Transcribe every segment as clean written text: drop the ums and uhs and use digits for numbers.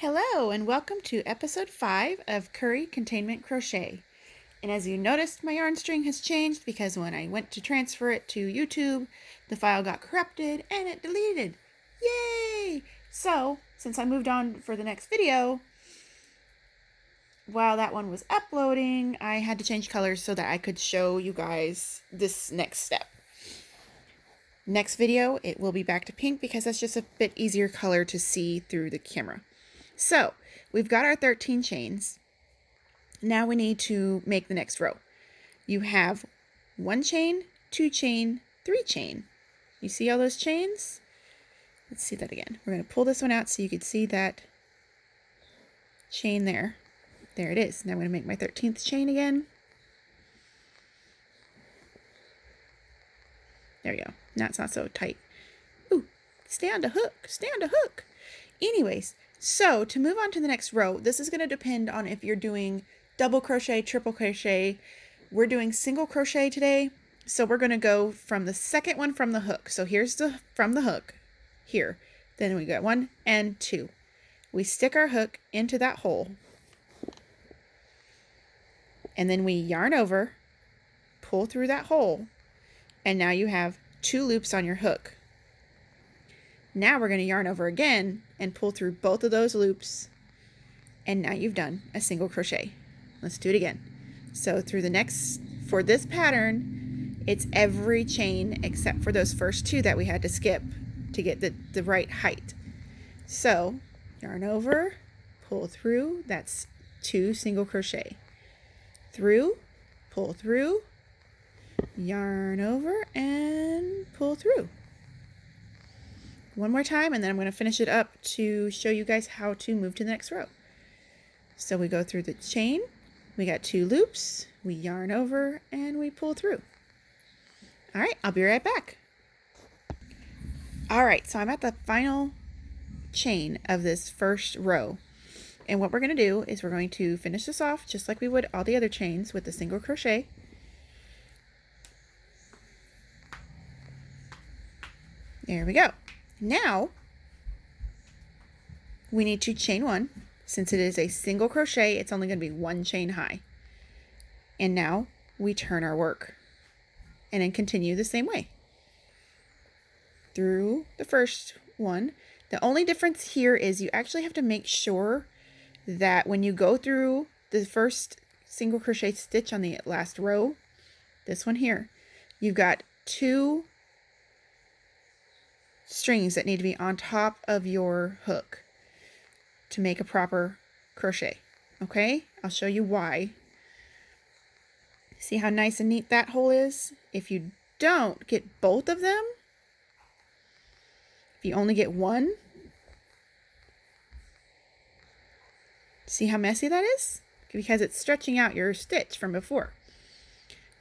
Hello and welcome to episode 5 of Curry Containment Crochet. And as you noticed, my yarn string has changed because when I went to transfer it to YouTube, the file got corrupted and it deleted. Yay! So, since I moved on for the next video, while that one was uploading, I had to change colors so that I could show you guys this next step. Next video, it will be back to pink because that's just a bit easier color to see through the camera. So we've got our 13 chains. Now we need to make the next row. You have 1 chain, 2 chain, 3 chain. You see all those chains? Let's see that again. We're going to pull this one out so you can see that chain there. There it is. Now I'm going to make my 13th chain again. There we go. Now it's not so tight. Ooh, stay on the hook. Stay on the hook. Anyways, so to move on to the next row, this is going to depend on if you're doing double crochet, triple crochet. We're doing single crochet today. So we're going to go from the second one from the hook. So here's from the hook here. Then we got 1 and 2. We stick our hook into that hole. And then we yarn over, pull through that hole. And now you have 2 loops on your hook. Now we're going to yarn over again and pull through both of those loops. And now you've done a single crochet. Let's do it again. So for this pattern, it's every chain except for those first 2 that we had to skip to get the right height. So yarn over, pull through, that's 2 single crochet. Through, pull through, yarn over, and pull through. One more time, and then I'm going to finish it up to show you guys how to move to the next row. So we go through the chain, we got 2 loops, we yarn over, and we pull through. All right, I'll be right back. All right, so I'm at the final chain of this first row. And what we're going to do is we're going to finish this off just like we would all the other chains with the single crochet. There we go. Now, we need to chain 1. Since it is a single crochet, it's only going to be 1 chain high. And now we turn our work and then continue the same way through the first one. The only difference here is you actually have to make sure that when you go through the first single crochet stitch on the last row, this one here, you've got 2 strings that need to be on top of your hook to make a proper crochet. Okay, I'll show you why. See how nice and neat that hole is? If you don't get both of them, if you only get one, see how messy that is? Because it's stretching out your stitch from before.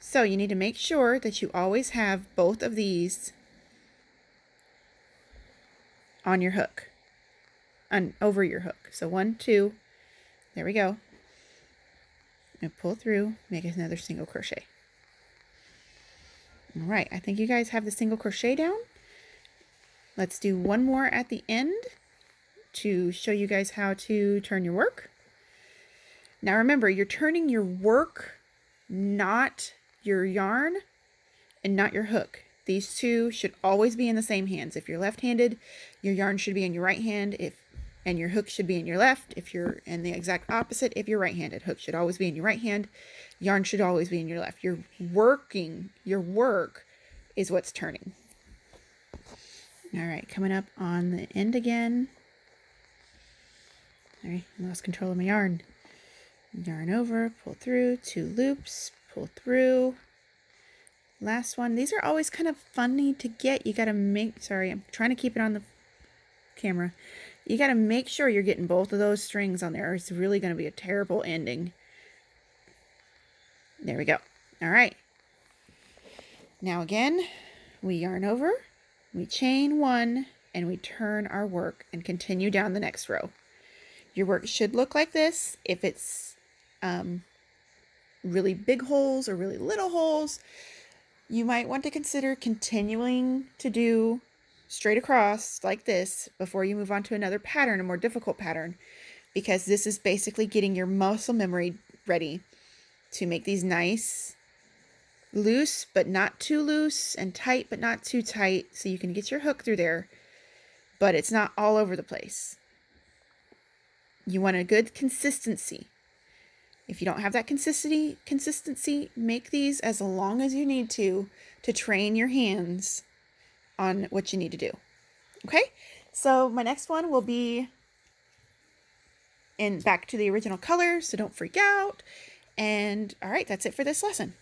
So you need to make sure that you always have both of these on your hook, over your hook. So 1, 2, there we go. And pull through, make another single crochet. All right, I think you guys have the single crochet down. Let's do one more at the end to show you guys how to turn your work. Now remember, you're turning your work, not your yarn and not your hook. These 2 should always be in the same hands. If you're left-handed, your yarn should be in your right hand, and your hook should be in your left. If you're in the exact opposite, if you're right-handed, hook should always be in your right hand, yarn should always be in your left. Your work is what's turning. All right, coming up on the end again. All right, I lost control of my yarn. Yarn over, pull through, 2 loops, pull through. Last one. These are always kind of funny to get. You got to sorry, I'm trying to keep it on the camera. You got to make sure you're getting both of those strings on there. It's really going to be a terrible ending. There we go. All right. Now again, we yarn over, we chain 1, and we turn our work and continue down the next row. Your work should look like this. If it's really big holes or really little holes, you might want to consider continuing to do straight across like this before you move on to another pattern, a more difficult pattern. because this is basically getting your muscle memory ready to make these nice, loose but not too loose, and tight but not too tight, so you can get your hook through there, but it's not all over the place. You want a good consistency. If you don't have that consistency, make these as long as you need to train your hands on what you need to do. Okay, so my next one will be back to the original color, so don't freak out. And all right, that's it for this lesson.